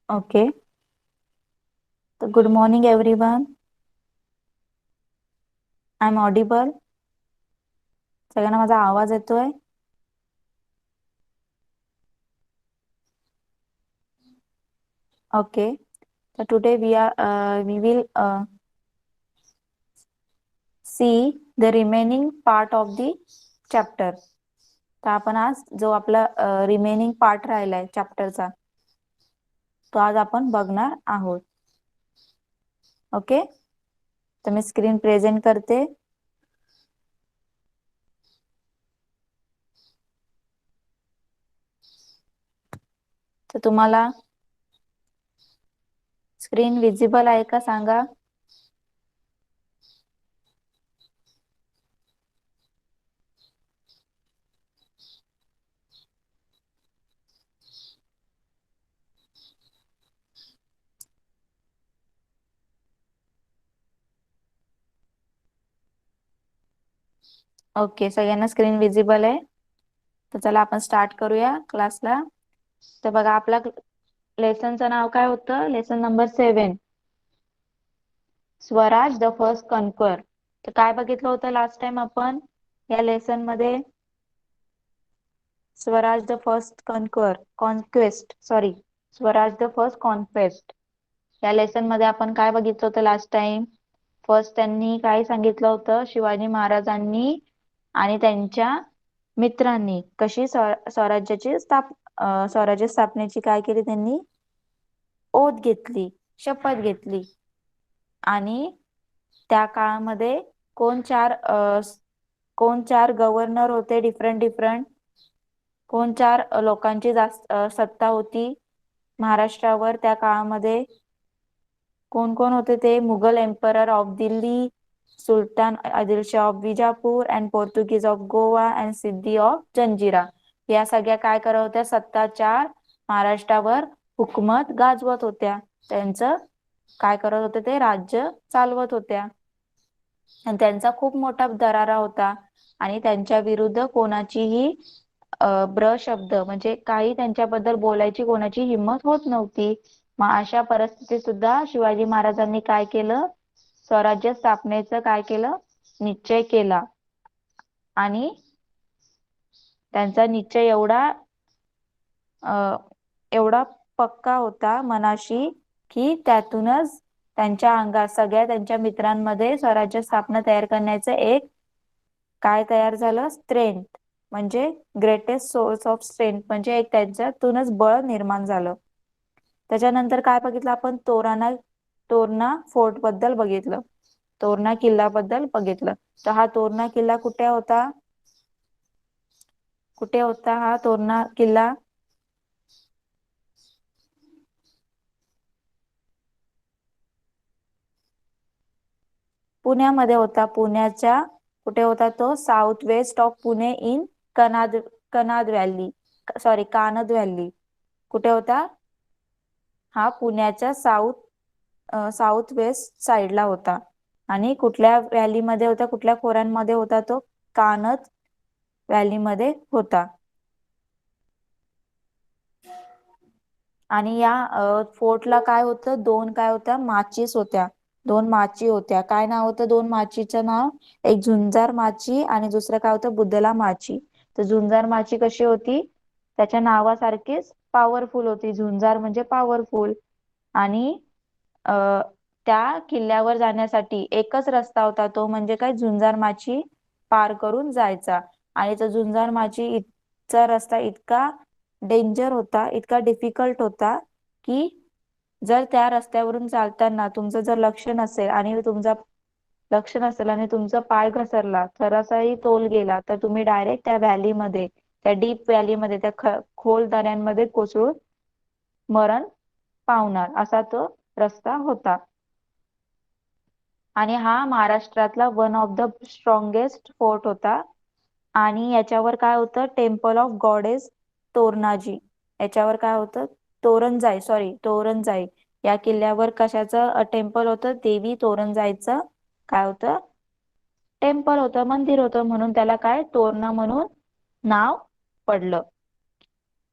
Okay. तर good morning everyone. I am audible. सगळ्यांना माझा आवाज येतोय? ओके. तर today we will see the remaining part of the chapter. तर आपण आज जो आपला रिमेनिंग पार्ट राहिलाय चॅप्टरचा तो आज आपण बघणार आहोत. ओके. तर मी स्क्रीन प्रेझेंट करते. तर तुम्हाला स्क्रीन विजिबल आहे का सांगा? ओके, सगळ्यांना स्क्रीन विजिबल आहे. तर चला आपण स्टार्ट करूया क्लासला. तर बघा, आपला लेसनचं नाव काय होतं? Lesson number 7, Swaraj the first conquer. तर काय बघितलं होतं लास्ट टाइम आपण या लेसन मध्ये? Swaraj the first conquest, Swaraj the first conquest. या लेसन मध्ये आपण काय बघितलं होतं लास्ट टाइम? फर्स्ट त्यांनी काय सांगितलं होतं? शिवाजी महाराजांनी आणि त्यांच्या मित्रांनी कशी स्वराज्य स्थापनेची काय केली? त्यांनी ओथ घेतली, शपथ घेतली. आणि त्या काळामध्ये कोण चार गव्हर्नर होते? डिफरंट कोण चार लोकांची सत्ता होती महाराष्ट्रावर त्या काळामध्ये? कोण कोण होते ते? Mughal emperor of Delhi, Sultan Adilshah of Bijapur, and Portuguese of Goa, and Siddi of Janjira. या सगळ्या काय करत होत्या? सत्ता चार महाराष्ट्रावर हुकूमत गाजवत होत्या. त्यांचं काय करत होते? ते राज्य चालवत होत्या. आणि त्यांचा खूप मोठा दरारा होता. आणि त्यांच्या विरुद्ध कोणाचीही ब्र शब्द म्हणजे काही त्यांच्याबद्दल बोलायची कोणाची हिंमत होत नव्हती. मग अशा परिस्थितीत सुद्धा शिवाजी महाराजांनी काय केलं? स्वराज्य स्थापनेचं काय केलं? निश्चय केला. आणि त्यांचा निश्चय एवढा पक्का होता मनाशी की त्यातूनच त्यांच्या अंगात, सगळ्या त्यांच्या मित्रांमध्ये स्वराज्य स्थापना तयार करण्याचं एक काय तयार झालं? स्ट्रेंथ, म्हणजे ग्रेटेस्ट सोर्स ऑफ स्ट्रेंथ, म्हणजे एक त्यांच्यातूनच बळ निर्माण झालं. त्याच्यानंतर काय बघितलं आपण? तोरणा फोर्ट बद्दल बघितलं, तोरणा किल्ला बद्दल बघितलं. तर हा तोरणा किल्ला कुठे होता? हा तोरणा किल्ला? पुण्यामध्ये होता. पुण्याच्या कुठे होता तो? South west of Pune in Kanad valley. कुठे होता? हा पुण्याच्या साऊथ वेस्ट साइडला होता. आणि कुठल्या व्हॅलीमध्ये होता? कुठल्या खोऱ्यांमध्ये होता तो? कानद व्हॅलीमध्ये होता. आणि या फोर्टला काय होतं? काय होत्या? माचीस होत्या. दोन माची होत्या. काय नाव होतं दोन माचीचं नाव? एक झुंजार माची आणि दुसरं काय होतं? बुदला माची. तर झुंजार माची कशी होती? त्याच्या नावासारखीच पॉवरफुल होती. झुंजार म्हणजे पॉवरफुल. आणि त्या किल्ल्यावर जाण्यासाठी एकच रस्ता होता, तो म्हणजे काय? झुंजार माची पार करून जायचा. आणि तो झुंजार माचीचा रस्ता इतका डेंजर होता, इतका डिफिकल्ट होता की जर त्या रस्त्यावरून चालताना तुमचं जर लक्ष नसेल आणि तुमचा पाय घसरला, थोडासाही तोल गेला, तर तुम्ही डायरेक्ट त्या व्हॅलीमध्ये, त्या डीप व्हॅलीमध्ये, त्या खोल दऱ्यांमध्ये कोसळून मरण पावणार, असा तो रस्ता होता. आणि हा महाराष्ट्रातला one of the strongest fort होता. आणि याच्यावर काय होतं? Temple of goddess Tornaji. याच्यावर काय होतं? तोरणजाई. या किल्ल्यावर कशाचं टेम्पल होतं? देवी तोरणजाईचं काय होतं? टेम्पल होतं, मंदिर होतं. म्हणून त्याला काय? तोरणा म्हणून नाव पडलं.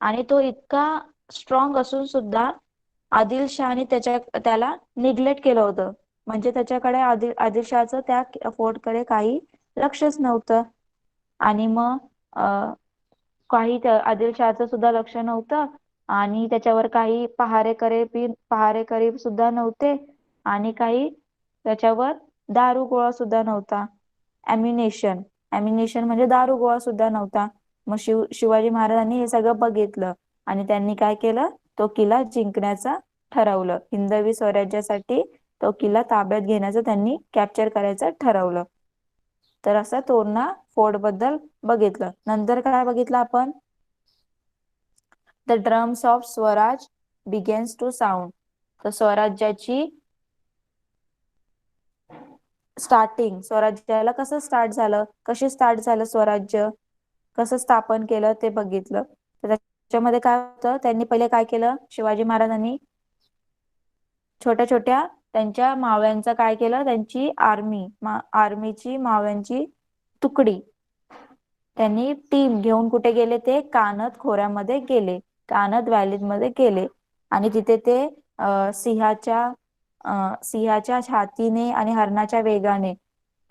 आणि तो इतका स्ट्रॉंग असून सुद्धा आदिलशहाने त्याला निग्लेक्ट केलं होतं. म्हणजे त्याच्याकडे आदिलशहाचं त्या फोर्टकडे काही लक्षच नव्हतं. आणि मग काही आदिलशहाचं सुद्धा लक्ष नव्हतं, आणि त्याच्यावर काही पहारेकरी सुद्धा नव्हते, आणि काही त्याच्यावर दारुगोळा सुद्धा नव्हता. अम्युनेशन अम्युनेशन म्हणजे दारुगोळा सुद्धा नव्हता. मग शिवाजी महाराजांनी हे सगळं बघितलं, आणि त्यांनी काय केलं, तो किल्ला जिंकण्याचा ठरवलं. हिंदवी स्वराज्यासाठी तो किल्ला ताब्यात घेण्याचं त्यांनी कॅप्चर करायचं ठरवलं. तर असं तोरणा फोर्ट बद्दल बघितलं. नंतर काय बघितलं आपण, the drums of Swaraj begins to sound. तर स्वराज्याची स्वराज्याला कसं स्टार्ट झालं, कशी स्टार्ट झालं स्वराज्य, कसं स्थापन केलं ते बघितलं. तर त्याच्यामध्ये काय होतं, त्यांनी पहिले काय केलं, शिवाजी महाराजांनी छोट्या छोट्या त्यांच्या मावळ्यांचं काय केलं, त्यांची आर्मीची मावळ्यांची तुकडी त्यांनी टीम घेऊन कुठे गेले, ते कानद खोऱ्यामध्ये गेले, कानद व्हॅलीमध्ये गेले. आणि तिथे ते सिंहाच्या छातीने आणि हरणाच्या वेगाने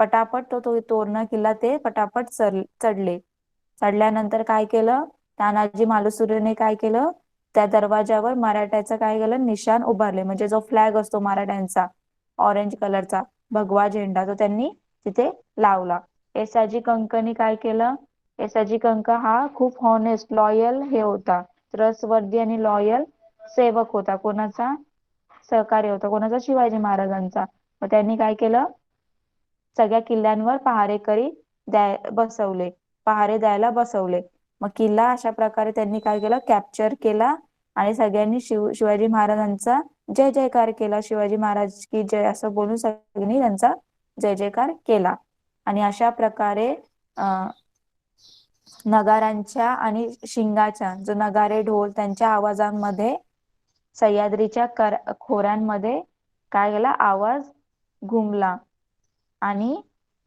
पटापट तो तोरणा किल्ला ते पटापट चढले. चढल्यानंतर काय केलं, तानाजी मालुसरेने काय केलं, त्या दरवाजावर मराठ्याचं काय केलं, निशाण उभारले. म्हणजे जो फ्लॅग असतो मराठ्यांचा ऑरेंज कलरचा भगवा झेंडा, तो त्यांनी तिथे लावला. येसाजी कंकनी काय केलं, येसाजी कंक हा खूप हॉनेस्ट लॉयल हे होता, ट्रस्टवर्दी आणि लॉयल सेवक होता. कोणाचा सहकार्य होता, कोणाचा, शिवाजी महाराजांचा. मग त्यांनी काय केलं, सगळ्या किल्ल्यांवर पहारे द्यायला बसवले. मग किल्ला अशा प्रकारे त्यांनी काय केलं, कॅप्चर केला. आणि सगळ्यांनी शिवाजी महाराजांचा जय जयकार केला. शिवाजी महाराज की जय असं बोलून सगळ्यांनी त्यांचा जय जयकार केला. आणि अशा प्रकारे नगारांच्या आणि शिंगाच्या, जो नगारे ढोल त्यांच्या आवाजांमध्ये सह्याद्रीच्या खोऱ्यांमध्ये काय केला, आवाज घुमला. आणि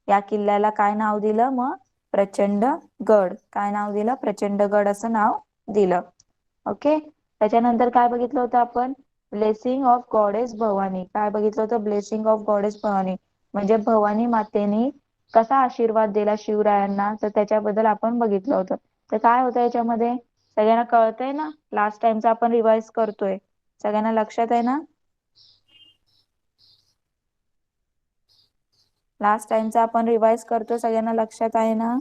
या किल्ल्याला काय नाव दिलं, मग प्रचंडगड. काय नाव दिलं, प्रचंडगड असं नाव दिलं. ओके. त्याच्यानंतर काय बघितलं होतं आपण, ब्लेसिंग ऑफ गॉडेस भवानी. काय बघितलं होतं, ब्लेसिंग ऑफ गॉडेस भवानी म्हणजे भवानी मातेने कसा आशीर्वाद दिला शिवरायांना, तर त्याच्याबद्दल आपण बघितलं होतं. तर काय होतं याच्यामध्ये, सगळ्यांना कळतंय ना, लास्ट टाइमचा आपण रिवाइज करतोय, सगळ्यांना लक्षात आहे ना, लास्ट टाइमचा आपण रिवाइज करतो, सगळ्यांना लक्षात आहे ना.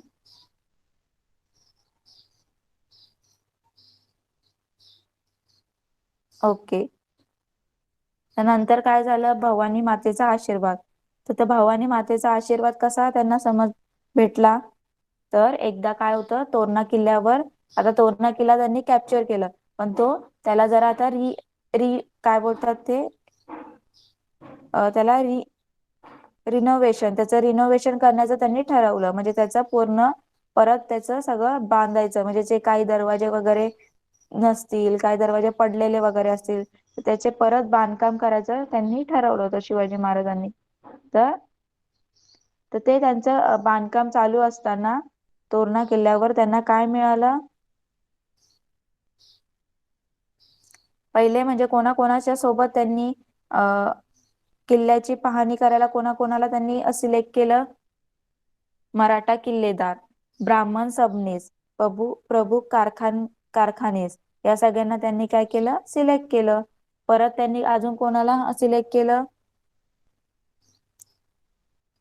ओके. नंतर काय झालं, भवानी मातेचा आशीर्वाद. तर त्या भवानी मातेचा आशीर्वाद कसा त्यांना समज भेटला, तर एकदा काय होतं, तोरणा किल्ल्यावर, आता तोरणा किल्ला त्यांनी कॅप्चर केलं, पण त्याला जरा आता री री काय बोलतात ते, त्याला त्याचं रिनोव्हेशन करण्याचं त्यांनी ठरवलं. म्हणजे त्याचं पूर्ण परत त्याचं सगळं बांधायचं, म्हणजे जे काही दरवाजे वगैरे नसतील, काही दरवाजे पडलेले वगैरे असतील, तर त्याचे परत बांधकाम करायचं त्यांनी ठरवलं होतं शिवाजी महाराजांनी. तर तर ते त्यांचं बांधकाम चालू असताना तोरणा किल्ल्यावर त्यांना काय मिळालं, पहिले म्हणजे कोणाकोणाच्या सोबत त्यांनी किल्ल्याची पाहणी करायला कोणाकोणाला त्यांनी सिलेक्ट केलं, मराठा किल्लेदार, ब्राह्मण सबनीस, प्रभू कारखानेस, या सगळ्यांना त्यांनी काय केलं, सिलेक्ट केलं. परत त्यांनी अजून कोणाला सिलेक्ट केलं,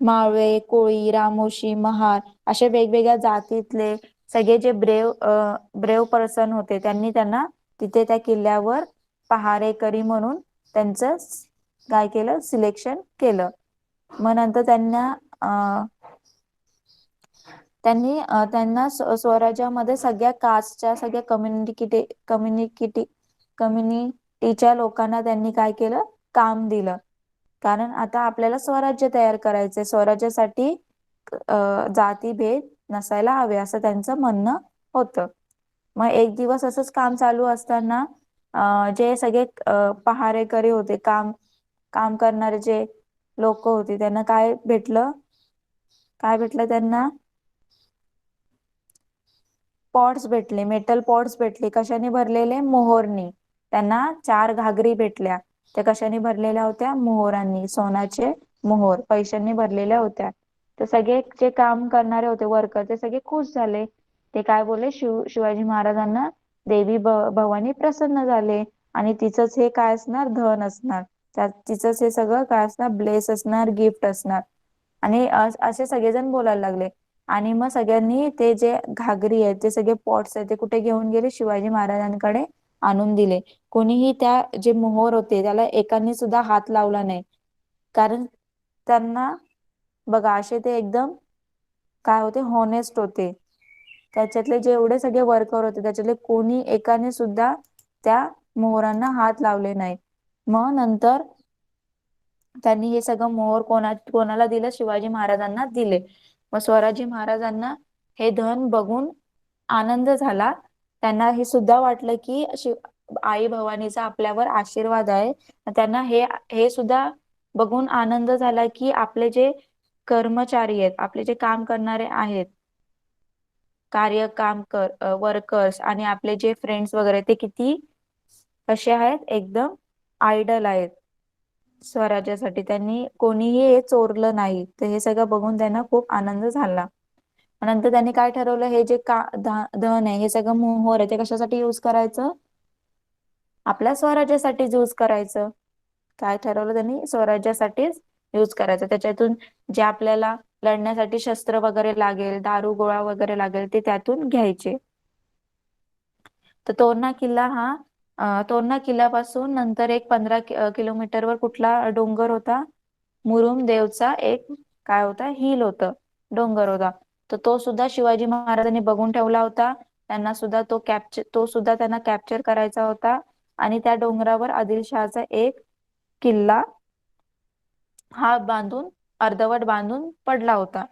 माळवे, कोळी, रामोशी, महार असे वेगवेगळ्या जातीतले सगळे जे ब्रेव पर्सन होते, त्यांना तिथे त्या किल्ल्यावर पहारेकरी म्हणून त्यांचं काय केलं, सिलेक्शन केलं. मग नंतर त्यांना स्वराज्यामध्ये सगळ्या कास्टच्या, सगळ्या कम्युनिटीच्या लोकांना त्यांनी काय केलं, काम दिलं. कारण आता आपल्याला स्वराज्य तयार करायचंय, स्वराज्यासाठी जातीभेद नसायला हवे असं त्यांचं म्हणणं होतं. मग एक दिवस असंच काम चालू असताना जे सगळे पहारेकरी होते, काम करणारे जे लोक होते, त्यांना काय भेटलं त्यांना, पॉट्स भेटले, मेटल पॉट्स भेटले, कशाने भरलेले, मोहरनी. त्यांना 4 घागरी भेटल्या. त्या कशाने भरलेल्या होत्या? मोहरांनी, सोन्याचे मोहर पैशांनी भरलेल्या होत्या. तर सगळे जे काम करणारे होते वर्कर ते सगळे खुश झाले. ते काय बोलले? शिवाजी महाराजांना देवी भवानी प्रसन्न झाले आणि तिचंच हे काय असणार? धन असणार. तिचंच हे सगळं काय असणार? ब्लेस असणार, गिफ्ट असणार. आणि असे सगळेजण बोलायला लागले. आणि मग सगळ्यांनी ते जे घागरी आहेत, ते सगळे पॉट्स आहेत, ते कुठे घेऊन गेले? शिवाजी महाराजांकडे आणून दिले. कोणीही त्या जे मोहर होते त्याला एकाने सुद्धा हात लावला नाही. कारण त्यांना बघा असे ते एकदम काय होते? हॉनेस्ट होते. त्याच्यातले जेवढे सगळे वर्कर होते त्याच्यातले कोणी एकाने सुद्धा त्या मोहरांना हात लावले नाही. मग नंतर त्यांनी हे सगळं मोहर कोणाला दिलं? शिवाजी महाराजांना दिले. मग स्वराजी महाराजांना हे धन बघून आनंद झाला. त्यांना हे सुद्धा वाटलं की आई भवानीचा आपल्यावर आशीर्वाद आहे. त्यांना हे हे सुद्धा बघून आनंद झाला की आपले जे कर्मचारी आहेत, आपले जे काम करणारे आहेत, वर्कर्स आणि आपले जे फ्रेंड्स वगैरे ते किती कसे आहेत? एकदम आयडल आहेत स्वराज्यासाठी. त्यांनी कोणीही हे चोरलं नाही. तर हे सगळं बघून त्यांना खूप आनंद झाला. नंतर त्यांनी काय ठरवलं? हे जे धन आहे, हे सगळं मोहर आहे, ते कशासाठी युज करायचं? आपल्या स्वराज्यासाठी यूज करायचं. काय ठरवलं त्यांनी? स्वराज्यासाठीच यूज करायचं. त्याच्यातून जे आपल्याला लढण्यासाठी शस्त्र वगैरे लागेल, दारू गोळा वगैरे लागेल, ते त्यातून घ्यायचे. तर तोरणा किल्ला तोरणा किल्ल्यापासून नंतर एक 15 किलोमीटरवर कुठला डोंगर होता? मुरुम देवचा एक काय होता? हिल होतं, डोंगर होता. तर तो सुद्धा शिवाजी महाराजांनी बघून ठेवला होता. तो सुद्धा त्यांना कॅप्चर करायचा होता. आणि त्या डोंगरावर आदिलशहाचा एक किल्ला अर्धवट बांधून पडला होता.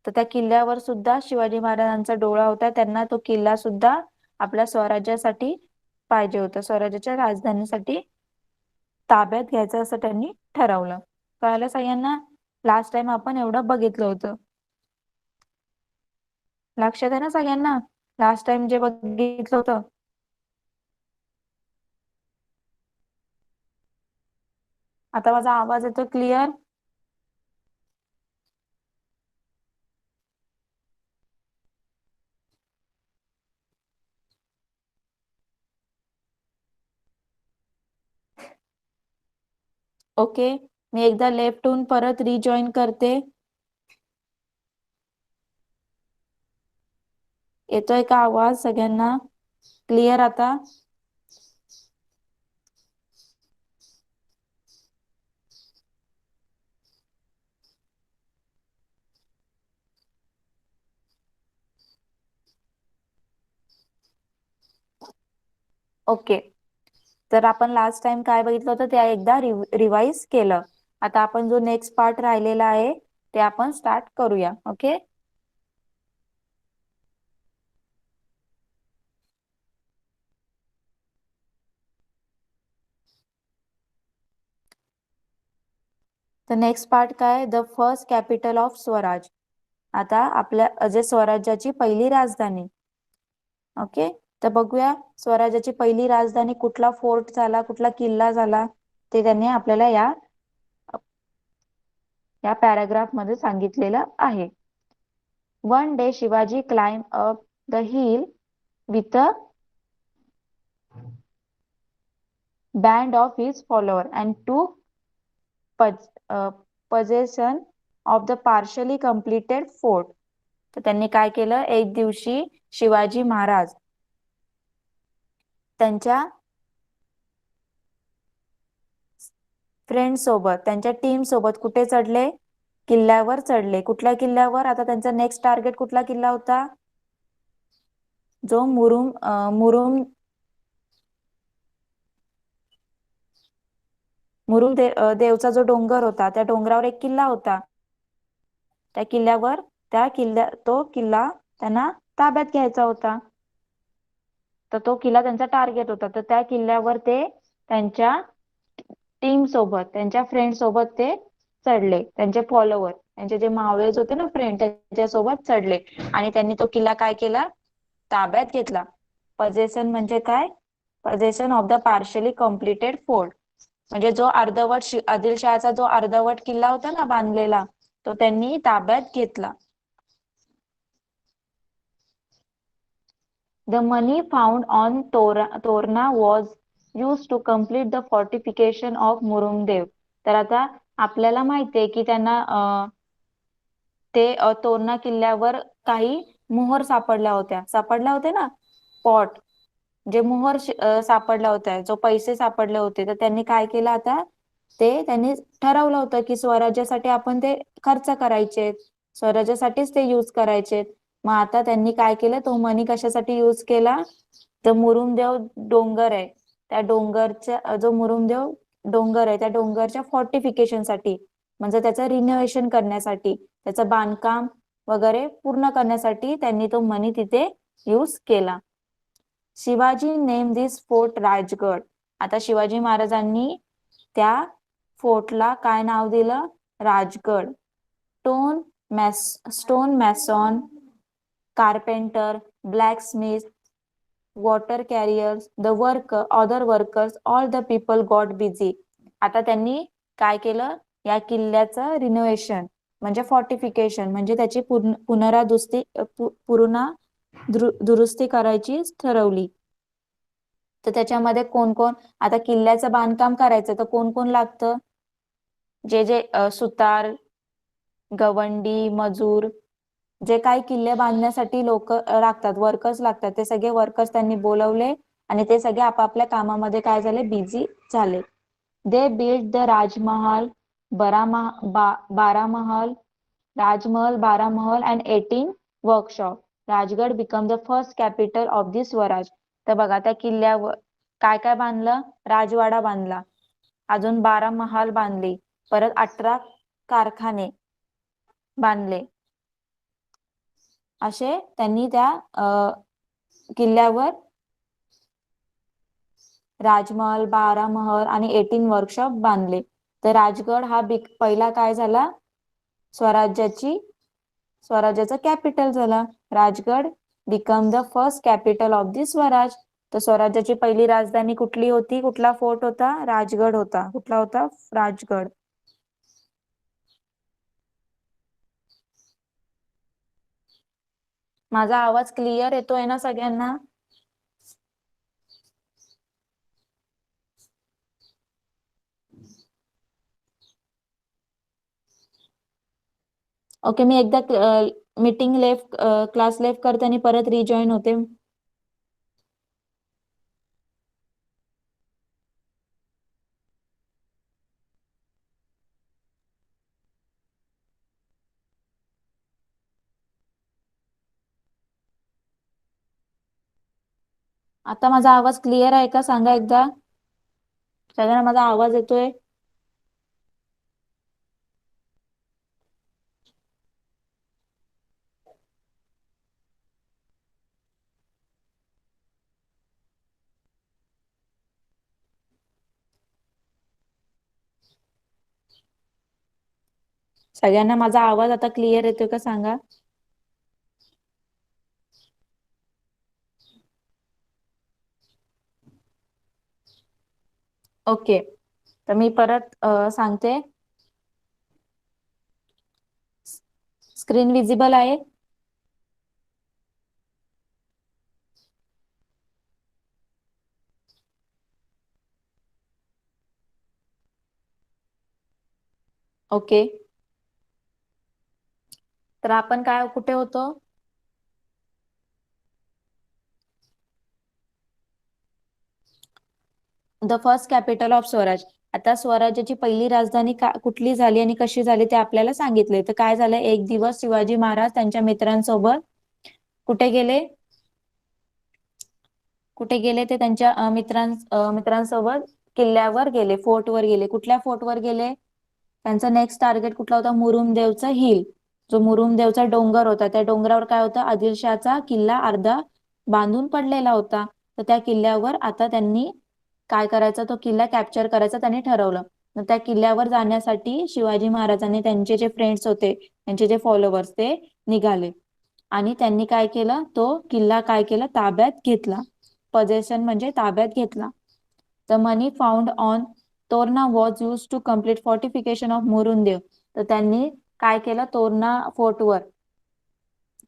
तर त्या किल्ल्यावर सुद्धा शिवाजी महाराजांचा डोळा होता. त्यांना तो किल्ला सुद्धा आपल्या स्वराज्यासाठी पाहिजे होता, स्वराज्याच्या राजधानीसाठी ताब्यात घ्यायचं असं त्यांनी ठरवलं. कळालं सगळ्यांना? लास्ट टाइम आपण एवढं बघितलं होतं. लक्षात आहे ना सगळ्यांना? लास्ट टाइम जे बघितलं होतं. आता माझा आवाज येतो क्लिअर? ओके, मी एकदा लेफ्ट होऊन परत रिजॉईन करते. येतोय का आवाज सगळ्यांना क्लिअर आता? ओके, तर आपण लास्ट टाइम काय बघितलं होतं ते एकदा रिवाइज केलं. आता आपण जो नेक्स्ट पार्ट राहिलेला आहे ते आपण स्टार्ट करूया. ओके, तर नेक्स्ट पार्ट काय? The first capital of Swaraj. आता आपल्या जे स्वराज्याची पहिली राजधानी. ओके, तर बघूया स्वराज्याची पहिली राजधानी कुठला फोर्ट झाला, कुठला किल्ला झाला, ते त्यांनी आपल्याला या पॅराग्राफ मध्ये सांगितलेलं आहे. One day Shivaji climb up the hill with a band of his follower and took possession of the partially completed fort. तर त्यांनी काय केलं? एक दिवशी शिवाजी महाराज त्यांच्या फ्रेंड सोबत, त्यांच्या टीम सोबत कुठे चढले? किल्ल्यावर चढले. कुठल्या किल्ल्यावर? आता त्यांचा नेक्स्ट टार्गेट कुठला किल्ला होता? जो मुरुम देवचा जो डोंगर होता, त्या डोंगरावर एक किल्ला होता. तो किल्ला त्यांना ताब्यात घ्यायचा होता. तर तो किल्ला त्यांचा टार्गेट होता. तर त्या किल्ल्यावर ते त्यांच्या टीम सोबत, त्यांच्या फ्रेंड सोबत ते चढले. त्यांचे फॉलोवर, त्यांचे जे मावळेज होते ना फ्रेंड, त्याच्यासोबत चढले आणि त्यांनी तो किल्ला काय केला? ताब्यात घेतला. पजेशन म्हणजे काय? Possession of the partially completed fort, म्हणजे जो अर्धवट आदिलशहाचा जो अर्धवट किल्ला होता ना बांधलेला, तो त्यांनी ताब्यात घेतला. The money found on Torna was used to complete the fortification of Murumdev. तर आता आपल्याला माहितीये की त्यांना ते तोरणा किल्ल्यावर काही मोहर सापडल्या होत्या ना, पॉट, जे मोहर सापडल्या होत्या, जो पैसे सापडले होते, तर त्यांनी काय केलं आता, ते त्यांनी ठरवलं होतं की स्वराज्यासाठी आपण ते खर्च करायचे, स्वराज्यासाठीच ते यूज करायचे. मग आता त्यांनी काय केलं, तो मनी कशासाठी यूज केला, तर मुरुमदेव डोंगर आहे, त्या डोंगरच्या जो मुरुमदेव डोंगर आहे त्या डोंगरच्या फोर्टिफिकेशन साठी, म्हणजे त्याचं रिनोव्हेशन करण्यासाठी, त्याचं बांधकाम वगैरे पूर्ण करण्यासाठी त्यांनी तो मनी तिथे यूज केला. Shivaji name this fort Rajgad. आता शिवाजी महाराजांनी त्या फोर्टला काय नाव दिलं, Rajgad. Stone mason, carpenter, blacksmith, water carriers, other workers, all the people got busy. आता त्यांनी काय केलं, या किल्ल्याचं रिनोव्हेशन म्हणजे फोर्टिफिकेशन, म्हणजे त्याची दुरुस्ती करायची ठरवली. तर त्याच्यामध्ये कोण कोण, आता किल्ल्याचं बांधकाम करायचं तर कोण कोण लागतं, जे जे सुतार, गवंडी, मजूर, जे काही किल्ले बांधण्यासाठी लोक लागतात, वर्कर्स लागतात, ते सगळे वर्कर्स त्यांनी बोलवले आणि ते सगळे आपापल्या कामामध्ये काय झाले, बिझी झाले. They build the Rajmahal, Baramahal and 18 workshop. Rajgad become the first capital of the Swaraj. तर बघा, त्या किल्ल्यावर काय काय बांधलं, राजवाडा बांधला, अजून 12 महाल बांधली, परत 18 कारखाने बांधले. असे त्यांनी त्या किल्ल्यावर राजमहल, 12 महल आणि 18 वर्कशॉप बांधले. तर राजगड हा पहिला काय झाला, स्वराज्याचा कॅपिटल झाला. Rajgad become the first capital of the Swaraj. तर स्वराज्याची पहिली राजधानी कुठली होती, कुठला फोर्ट होता, राजगड होता. कुठला होता, राजगड. माझा आवाज क्लिअर येतोय ना सगळ्यांना? ओके, मी एकदा मीटिंग क्लास लेफ्ट करते आणि परत रिजॉईन होते. आता माझा आवाज क्लिअर आहे का, सांगा एकदा, सगळ्यांना माझा आवाज येतोय? सगळ्यांना माझा आवाज आता क्लिअर येतोय का, सांगा. ओके, तर मी परत सांगते. स्क्रीन विजिबल आहे? ओके, तर आपण काय कुठे होतो, the first capital of Swaraj. आता स्वराज्याची पहिली राजधानी कुठली झाली आणि कशी झाली ते आपल्याला सांगितले. तर काय झालं, एक दिवस शिवाजी महाराज त्यांच्या मित्रांसोबत कुठे गेले, ते त्यांच्या मित्रांसोबत किल्ल्यावर गेले, फोर्टवर गेले. कुठल्या फोर्टवर गेले, त्यांचा नेक्स्ट टार्गेट कुठला होता, मुरुमदेवचा हिल, जो मुरुमदेवचा डोंगर होता, त्या डोंगरावर काय होता, आदिलशहाचा किल्ला अर्धा बांधून पडलेला होता. तर त्या किल्ल्यावर आता त्यांनी काय करायचं, तो किल्ला कॅप्चर करायचा त्यांनी ठरवलं. मग त्या किल्ल्यावर जाण्यासाठी शिवाजी महाराजांनी त्यांचे जे फ्रेंड्स होते, त्यांचे जे फॉलोअर्स, ते निघाले आणि त्यांनी काय केलं, तो किल्ला काय केला, ताब्यात घेतला. possession म्हणजे ताब्यात घेतला. The money found on Torna was use to complete fortification of Murumdev. तर त्यांनी काय केलं, तोरणा फोर्टवर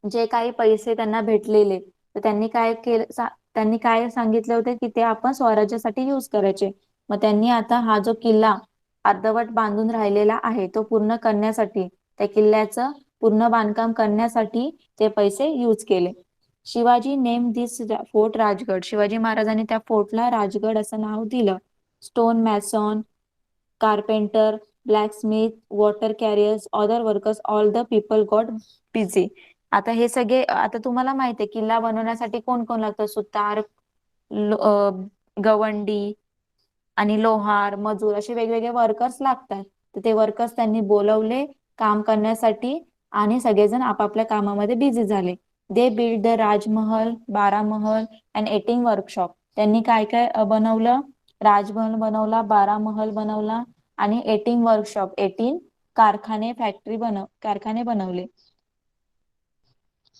जे काही पैसे त्यांना भेटलेले, तर त्यांनी काय केलं, त्यांनी काय सांगितले होते की ते आपण स्वराज्यासाठी यूज करायचे. मग त्यांनी आता हा जो किल्ला अर्धवट बांधून राहिलेला आहे तो पूर्ण करण्यासाठी, त्या किल्ल्याचं पूर्ण बांधकाम करण्यासाठी ते पैसे यूज केले. Shivaji name this fort Rajgad. Shivaji महाराजांनी त्या फोर्टला राजगड असं नाव दिलं. Stone mason, carpenter, blacksmith, water carriers, other workers, all the people got busy. आता हे सगळे, आता तुम्हाला माहिती आहे किल्ला बनवण्यासाठी कोण कोण लागतं, सुतार, गवंडी आणि लोहार, मजूर असे वेगवेगळे वर्कर्स लागतात. तर ते वर्कर्स त्यांनी बोलवले काम करण्यासाठी आणि सगळेजण आपापल्या कामामध्ये बिझी झाले. They build the Rajmahal, Baramahal and 18 workshop. त्यांनी काय काय बनवलं, राजमहल बनवला, बारामहल बनवला आणि 18 वर्कशॉप, 18 कारखाने बनवले.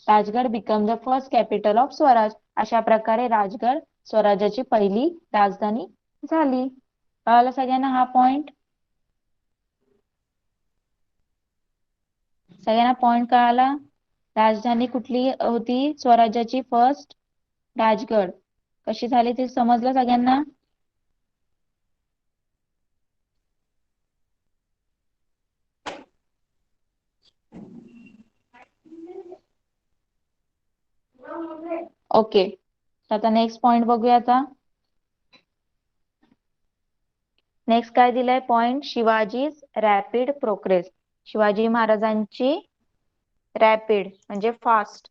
Rajgad become the first capital of Swaraj. अशा प्रकारे राजगड स्वराज्याची पहिली राजधानी झाली. कळालं सगळ्यांना हा पॉइंट? सगळ्यांना पॉइंट कळाला? राजधानी कुठली होती स्वराज्याची फर्स्ट? राजगड. कशी झाली ते समजलं सगळ्यांना? ओके, आता नेक्स्ट पॉइंट बघूया. आता नेक्स्ट काय दिलंय point, Shivaji rapid progress. Shivaji महाराजांची रॅपिड म्हणजे फास्ट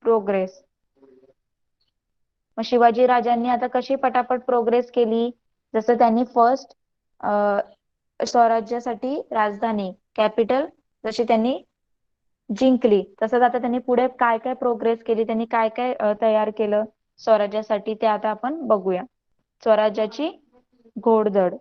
प्रोग्रेस. मग शिवाजी राजांनी आता कशी पटापट प्रोग्रेस केली, जसं त्यांनी फर्स्ट स्वराज्यासाठी राजधानी कॅपिटल जशी त्यांनी जिंकली, तसंच आता त्यांनी पुढे काय काय प्रोग्रेस केली, त्यांनी काय काय तयार केलं स्वराज्यासाठी ते आता आपण बघूया. स्वराज्याची घोडदळ.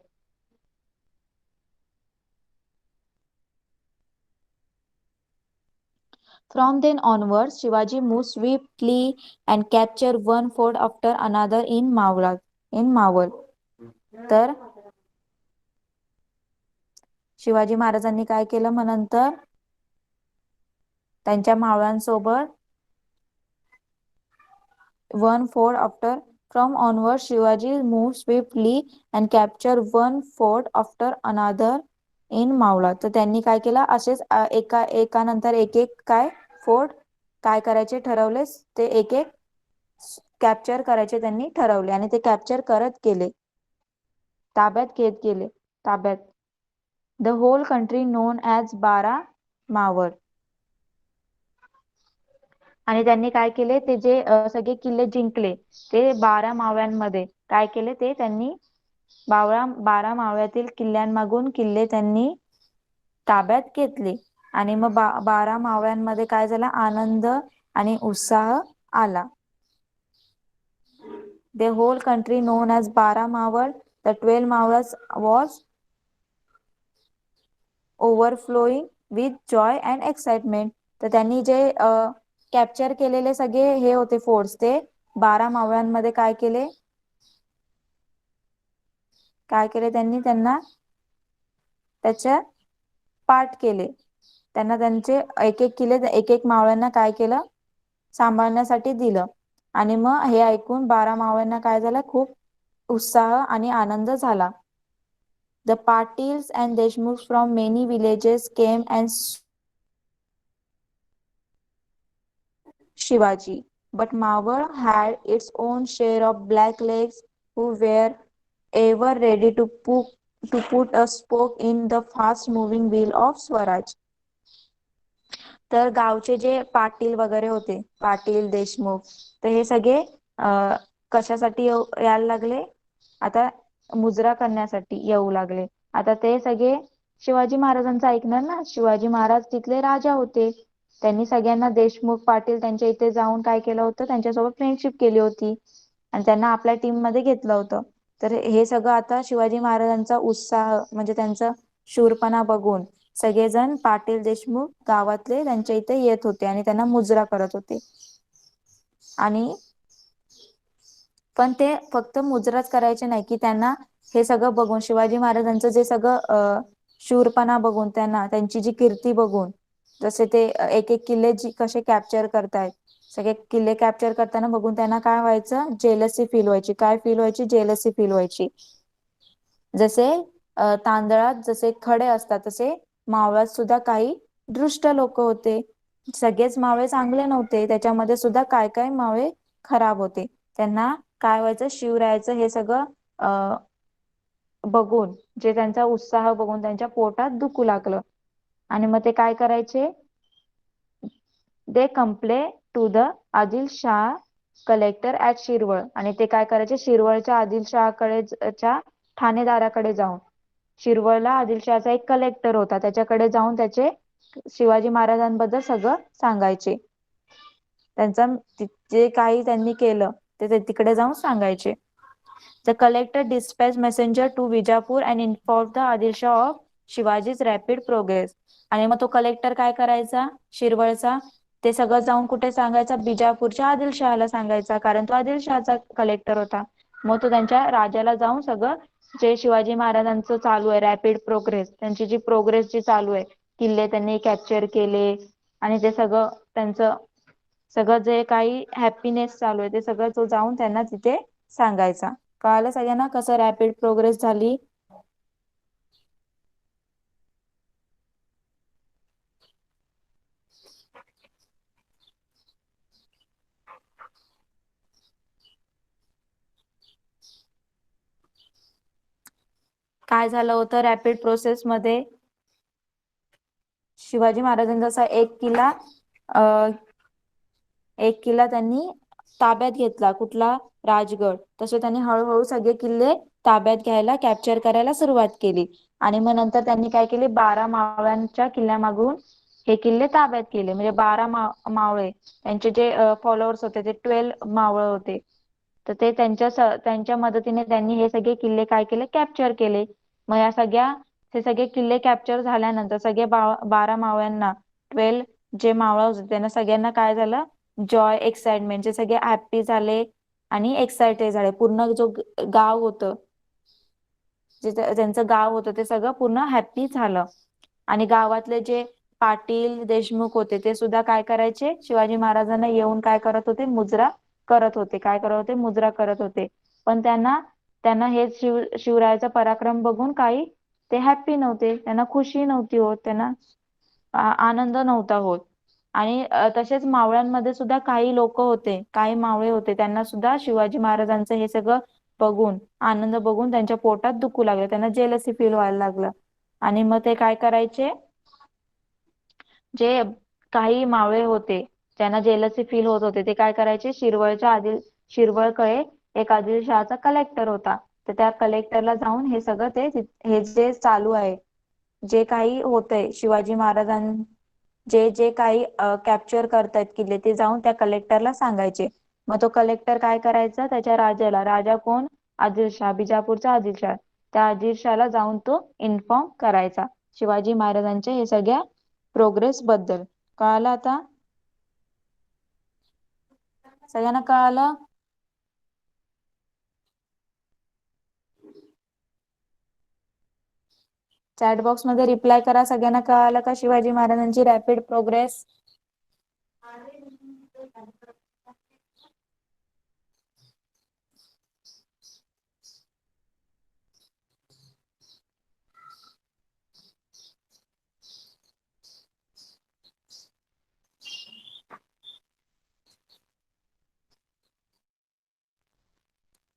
From then onwards, Shivaji moved swiftly and captured one fort after another in Mawal. तर शिवाजी महाराजांनी काय केलं, मग नंतर त्यांच्या मावळ्यांसोबत one fort after. From onwards, Shivaji moved swiftly and captured one fort after another in Mawla. तर त्यांनी काय केलं, असेच एकानंतर एक एक काय फोर्ट काय करायचे ठरवले, ते एक एक कॅप्चर करायचे त्यांनी ठरवले आणि ते कॅप्चर करत गेले, ताब्यात घेत गेले. ताब्यात the whole country known as Bara Maval. आणि त्यांनी काय केले, ते जे सगळे किल्ले जिंकले ते 12 मावळ्यांमध्ये काय केले, ते त्यांनी 12 मावळ्यातील किल्ल्यांमागून किल्ले त्यांनी ताब्यात घेतले. आणि मग 12 मावळ्यांमध्ये काय झाला, आनंद आणि उत्साह आला. The whole country known as Bara Mawar, the 12 Mawars was overflowing with joy and excitement. तर त्यांनी जे कॅप्चर केलेले सगळे हे होते फोर्ट्स, ते 12 मावळ्यांमध्ये काय केले त्यांनी त्यांना त्याच्या पाठ केले. त्यांना त्यांचे एक एक किल्ले एक एक मावळ्यांना काय केलं, सांभाळण्यासाठी दिलं. आणि मग हे ऐकून 12 मावळ्यांना काय झालं, खूप उत्साह आणि आनंद झाला. The Patils and Deshmukhs from many villages came and Shivaji, but Mawar had its own share of blacklegs who were ever ready to put a spoke in the fast-moving wheel of Swaraj. तर गावचे जे पाटील वगैरे होते, पाटील देशमुख, तर हे सगळे कशासाठी यायला लागले, आता मुजरा करण्यासाठी येऊ लागले. आता ते सगळे शिवाजी महाराजांचं ऐकणार ना, शिवाजी महाराज तिथले राजा होते. त्यांनी सगळ्यांना देशमुख पाटील त्यांच्या इथे जाऊन काय केलं होतं, त्यांच्यासोबत फ्रेंडशिप केली होती आणि त्यांना आपल्या टीम मध्ये घेतलं होतं. तर हे सगळं आता शिवाजी महाराजांचा उत्साह म्हणजे त्यांचा शूरपणा बघून सगळेजण पाटील देशमुख गावातले त्यांच्या इथे येत होते आणि त्यांना मुजरा करत होते. आणि पण ते फक्त मुजराच करायचे नाही, की त्यांना हे सगळं बघून शिवाजी महाराजांचं जे सगळं शूरपणा बघून, त्यांना त्यांची जी कीर्ती बघून, जसे ते एक एक किल्ले कसे कॅप्चर करतायत, सगळे किल्ले कॅप्चर करताना बघून त्यांना काय व्हायचं, जेलसी फील व्हायची. काय फील व्हायची? जेलसी फील व्हायची. जसे तांदळात जसे खडे असतात, तसे मावळात सुद्धा काही दृष्ट लोक होते. सगळेच मावळे चांगले नव्हते, त्याच्यामध्ये सुद्धा काय काय मावळे खराब होते. त्यांना काय व्हायचं, शिवरायाचं हे सगळं बघून, जे त्यांचा उत्साह बघून त्यांच्या पोटात दुखू लागलं. आणि मग ते काय करायचे, they complain to the Adilshah collector at Shirwal. आणि ते काय करायचे, शिरवळच्या आदिलशहाकडे ठाणेदाराकडे जाऊन, शिरवळला आदिलशहाचा एक कलेक्टर होता, त्याच्याकडे जाऊन त्याचे शिवाजी महाराजांबद्दल सगळं सांगायचे. त्यांचा जे काही त्यांनी केलं ते तिकडे जाऊन सांगायचे. The collector dispatch messenger to Bijapur and inform the Adilshah of Shivaji's rapid progress. आणि मग तो कलेक्टर काय करायचा शिरवळचा, ते सगळं जाऊन कुठे सांगायचा, बिजापूरच्या आदिलशहाला सांगायचा, कारण तो आदिलशहाचा कलेक्टर होता. मग तो त्यांच्या राजाला जाऊन सगळं जे शिवाजी महाराजांचं चालू आहे रॅपिड प्रोग्रेस, त्यांची जी प्रोग्रेस जी चालू आहे, किल्ले त्यांनी कॅप्चर केले आणि ते सगळं त्यांचं सगळं जे काही हॅपीनेस चालू आहे ते सगळं तो जाऊन त्यांना तिथे सांगायचा. कळालं सगळ्यांना कसं रॅपिड प्रोग्रेस झाली? काय झालं होतं रॅपिड प्रोसेस मध्ये, शिवाजी महाराजांचा जसा एक किल्ला त्यांनी ताब्यात घेतला, कुठला, राजगड, तसे त्यांनी हळूहळू सगळे किल्ले ताब्यात घ्यायला, कॅप्चर करायला सुरुवात केली. आणि मग नंतर त्यांनी काय केले, 12 मावळ्यांच्या किल्ल्यामागून हे किल्ले ताब्यात केले. म्हणजे 12 मावळे, त्यांचे जे फॉलोअर्स होते ते 12 मावळे होते, तर ते त्यांच्या मदतीने त्यांनी हे सगळे किल्ले काय केले, कॅप्चर केले. मग या हे सगळे किल्ले कॅप्चर झाल्यानंतर सगळे 12 मावळ्यांना, 12 जे मावळा होते त्यांना सगळ्यांना काय झालं, जॉय, एक्साइटमेंट, जे सगळे हॅप्पी झाले आणि एक्साइटेड झाले. पूर्ण जो गाव होतं, जे त्यांचं गाव होतं ते सगळं पूर्ण हॅप्पी झालं. आणि गावातले जे पाटील देशमुख होते ते सुद्धा काय करायचे, शिवाजी महाराजांना येऊन काय करत होते, मुजरा करत होते. काय करत होते, मुजरा करत होते. पण त्यांना त्यांना हे शिवरायाचा पराक्रम बघून काही ते हॅप्पी नव्हते, त्यांना खुशी नव्हती होत, त्यांना आनंद नव्हता होत. आणि तसेच मावळ्यांमध्ये सुद्धा काही लोक होते, काही मावळे होते, त्यांना सुद्धा शिवाजी महाराजांचं हे सगळं बघून, आनंद बघून त्यांच्या पोटात दुखू लागलं, त्यांना जेलसी फील व्हायला लागलं. आणि मग ते काय करायचे, जे काही मावळे होते ज्यांना जेलसी फील होत होते ते काय करायचे, शिरवळकडे एक आदिलशहाचा कलेक्टर होता, तर त्या कलेक्टरला जाऊन हे सगळं हे जे चालू आहे, जे काही होतंय, शिवाजी महाराजां जे जे काही कॅप्चर करतायत किल्ले, ते जाऊन त्या कलेक्टरला सांगायचे. मग तो कलेक्टर काय करायचा, त्याच्या राजाला, राजा कोण, आदिलशाह, बिजापूरचा आदिलशाह, त्या आदिलशहाला जाऊन तो इन्फॉर्म करायचा शिवाजी महाराजांच्या हे सगळ्या प्रोग्रेस बद्दल. कळालं आता सगळ्यांना? कळालं? चॅट बॉक्स मध्ये रिप्लाय करा, सगळ्यांना कळालं का शिवाजी महाराजांची रॅपिड प्रोग्रेस?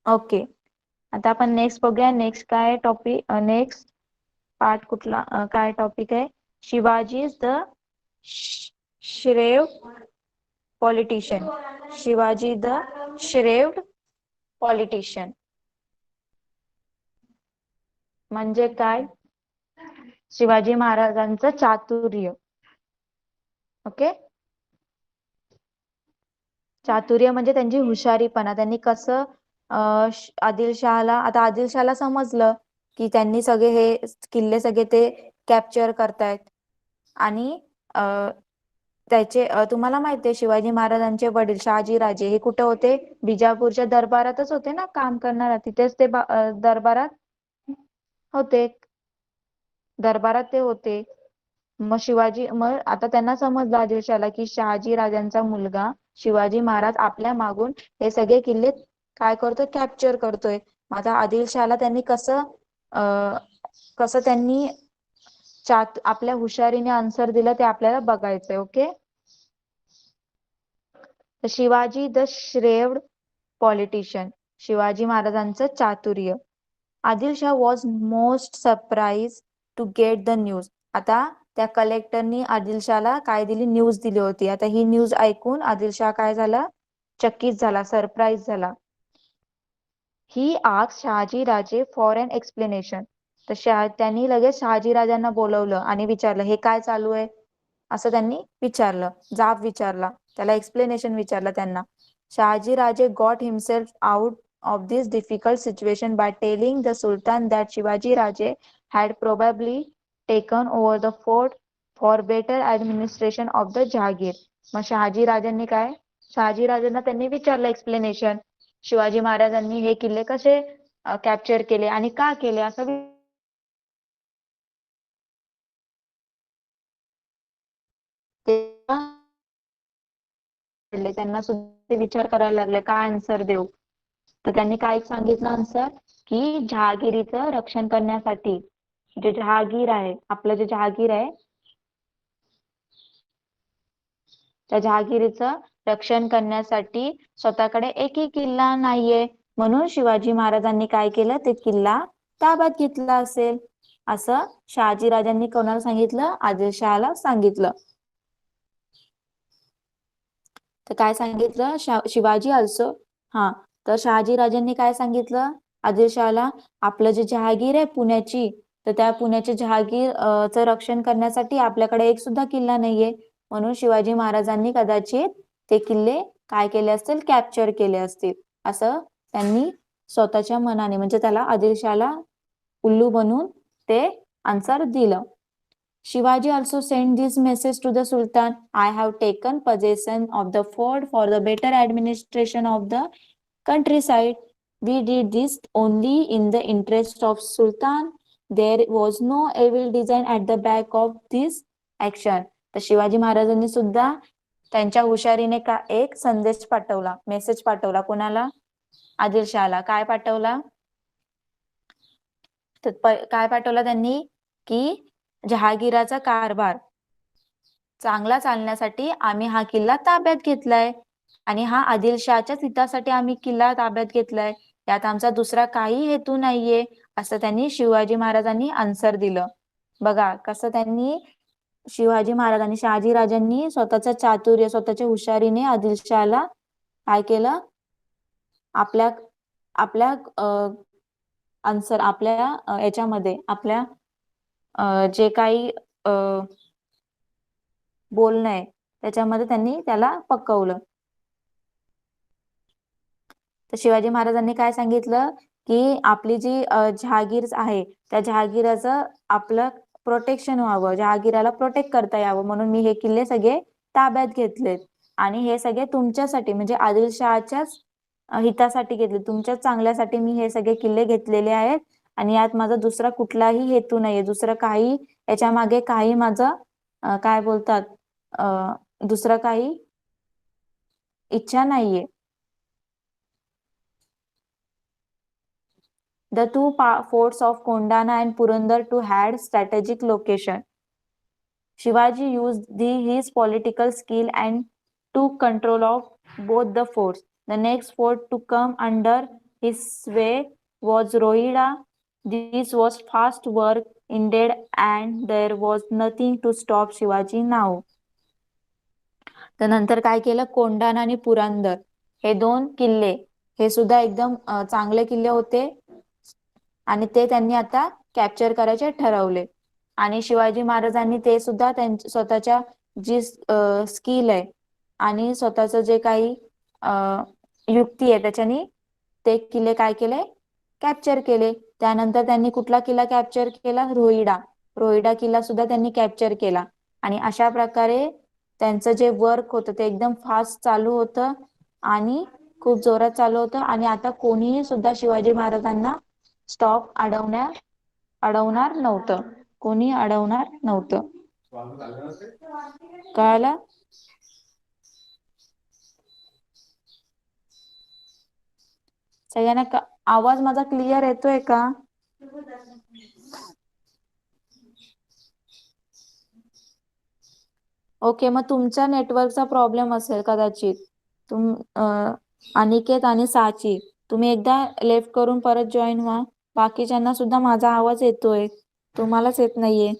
ओके, आता आपण नेक्स्ट बघूया. नेक्स्ट काय टॉपिक, नेक्स्ट पार्ट कुठला, काय टॉपिक आहे, Shivaji is the shrewd politician. Shivaji the shrewd politician म्हणजे काय, शिवाजी महाराजांचं चातुर्य. ओके, चातुर्य म्हणजे त्यांची हुशारीपणा, त्यांनी कसं आदिलशहाला, आता आदिलशहाला समजलं की त्यांनी सगळे हे किल्ले सगळे ते कॅप्चर करतायत. आणि त्याचे तुम्हाला माहिती आहे शिवाजी महाराजांचे वडील शहाजी राजे हे कुठे होते? बिजापूरच्या दरबारातच होते ना काम करणारा, तिथेच ते दरबारात होते, दरबारात ते होते. मग आता त्यांना समजलं आदिलशाहला की शहाजी राजांचा मुलगा शिवाजी महाराज आपल्या मागून हे सगळे किल्ले काय करतोय? कॅप्चर करतोय. आता आदिलशाहला त्यांनी कसं त्यांनी आपल्या हुशारीने आन्सर दिलं ते आपल्याला बघायचंय. Okay. Shivaji the shrewd politician, Shivaji महाराजांचं चातुर्य. Adilshah was most surprise to get the news. आता त्या कलेक्टरनी आदिलशाहला काय दिली? न्यूज दिली होती. आता ही न्यूज ऐकून आदिलशाह काय झाला? चकित झाला, सरप्राईज झाला. ही आस्क्ड शहाजी राजे फॉर एन एक्सप्लेनेशन. तर त्यांनी लगेच शहाजी राजांना बोलवलं आणि विचारलं हे काय चालू आहे असं त्यांनी विचारलं, जाब विचारला, त्याला एक्सप्लेनेशन विचारलं त्यांना. शहाजी राजे got himself out of this difficult situation by telling the Sultan that Shivaji Raje had probably taken over the fort for better administration of the Jahagir. मग शहाजी राजांनी काय? शहाजी राजांना त्यांनी विचारलं एक्सप्लेनेशन, शिवाजी महाराजांनी हे किल्ले कसे कॅप्चर केले आणि का केले असं त्यांना सुद्धा विचार करायला लागले काय आन्सर देऊ. तर त्यांनी काय सांगितलं आन्सर की जहागिरीचं रक्षण करण्यासाठी, जे जहागीर आहे आपलं, जे जहागीर आहे त्या जहागिरीचं रक्षण करण्यासाठी स्वतःकडे एकही किल्ला नाहीये, म्हणून शिवाजी महाराजांनी काय केलं? ते किल्ला ताब्यात घेतला असेल असं शहाजी राजांनी कोणाला सांगितलं? आदिलशहाला सांगितलं. तर काय सांगितलं? शिवाजी ऑल्सो तर शहाजी राजांनी काय सांगितलं आदिलशहाला? आपलं जे जहागीर आहे पुण्याची, तर त्या पुण्याच्या जहागीर चं रक्षण करण्यासाठी आपल्याकडे एक सुद्धा किल्ला नाहीये, म्हणून शिवाजी महाराजांनी कदाचित ते किल्ले काय केले असतील? कॅप्चर केले असतील असं त्यांनी स्वतःच्या मनाने, म्हणजे त्याला आदिलशहाला उल्लू बनून ते आन्सर दिलं. Shivaji also sent this message to the Sultan. I have taken possession of the fort for the better administration of the countryside. We did this only in the interest of Sultan. There was no evil design at the back of this action. तर शिवाजी महाराजांनी सुद्धा त्यांच्या हुशारीने एक संदेश पाठवला, message पाठवला. कोणाला? आदिलशहाला. काय पाठवला? तर काय पाठवला त्यांनी की जहागीराचा कारभार चांगला चालण्यासाठी आम्ही हा किल्ला ताब्यात घेतलाय आणि हा आदिलशहाच्याच हितासाठी आम्ही किल्ला ताब्यात घेतलाय, यात आमचा दुसरा काही हेतू नाहीये असं त्यांनी शिवाजी महाराजांनी आन्सर दिलं. बघा कसं त्यांनी शिवाजी महाराजांनी, शहाजी राजांनी स्वतःचं चातुर्य, स्वतःच्या हुशारीने आदिलशहाला काय केलं? आपल्या आपल्या आन्सर आपल्या याच्यामध्ये आपल्या जे काही बोलणं आहे त्याच्यामध्ये त्यांनी त्याला पकवलं. तर शिवाजी महाराजांनी काय सांगितलं की आपली जी जहागीर आहे त्या जहागीराचं आपलं प्रोटेक्शन व्हावं, जहागीराला प्रोटेक्ट करता यावं, म्हणून मी हे किल्ले सगळे ताब्यात घेतलेत आणि हे सगळे तुमच्यासाठी, म्हणजे आदिलशहाच्याच हितासाठी घेतले, तुमच्या चांगल्यासाठी मी हे सगळे किल्ले घेतलेले आहेत आणि यात माझा दुसरा कुठलाही हेतू नाहीये, दुसरं काही याच्या मागे काही माझं काय बोलतात दुसरं काही इच्छा नाहीये. The two forts of Kondana and Purandar too had strategic location. Shivaji used his political skill and took control of both the forts. The next fort to come under his sway was Rohira. This was fast work indeed, and there was nothing to stop Shivaji now. तर नंतर काय केलं? कोंढाणा आणि पुरंदर हे दोन किल्ले, हे सुद्धा एकदम चांगले किल्ले होते आणि ते त्यांनी आता कॅप्चर करायचे ठरवले. आणि शिवाजी महाराजांनी ते सुद्धा त्यांच्या स्वतःच्या जी स्किल आहे आणि स्वतःचं जे काही युक्ती आहे त्याच्यानी ते किल्ले काय केले? कॅप्चर केले. त्यानंतर त्यांनी कुठला किल्ला कॅप्चर केला? रोहिडा. रोईडा किल्ला सुद्धा त्यांनी कॅप्चर केला. आणि अशा प्रकारे त्यांचं जे वर्क होतं ते एकदम फास्ट चालू होतं आणि खूप जोरात चालू होतं. आणि आता कोणीही सुद्धा शिवाजी महाराजांना अडवणार नव्हतं. कोणी अडवणार नव्हतं. कळालं? सगळ्यांना आवाज माझा क्लिअर येतोय का? ओके, मग तुमच्या नेटवर्कचा प्रॉब्लेम असेल कदाचित. तुम अनिकेत आणि साची, तुम्ही एकदा लेफ्ट करून परत जॉईन व्हा. बाकीच्यांना सुद्धा माझा आवाज येतोय, तुम्हालाच येत नाहीये.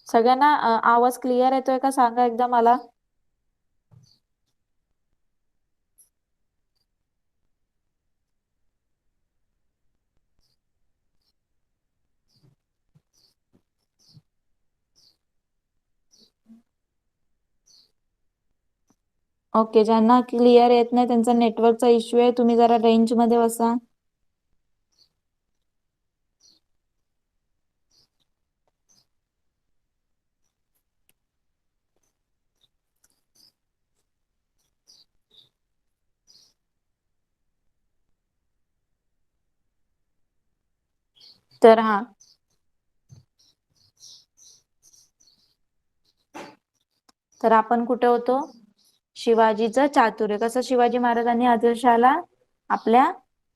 सगळ्यांना आवाज क्लिअर येतोय का सांगा एकदा मला. ओके, ज्यांना क्लिअर येत नाही त्यांचा नेटवर्कचा इश्यू आहे, तुम्ही जरा रेंज मध्ये बसा. तर तर आपण कुठे होतो? शिवाजीचं चातुर्य. कसं शिवाजी महाराजांनी आदिलशहाला आपल्या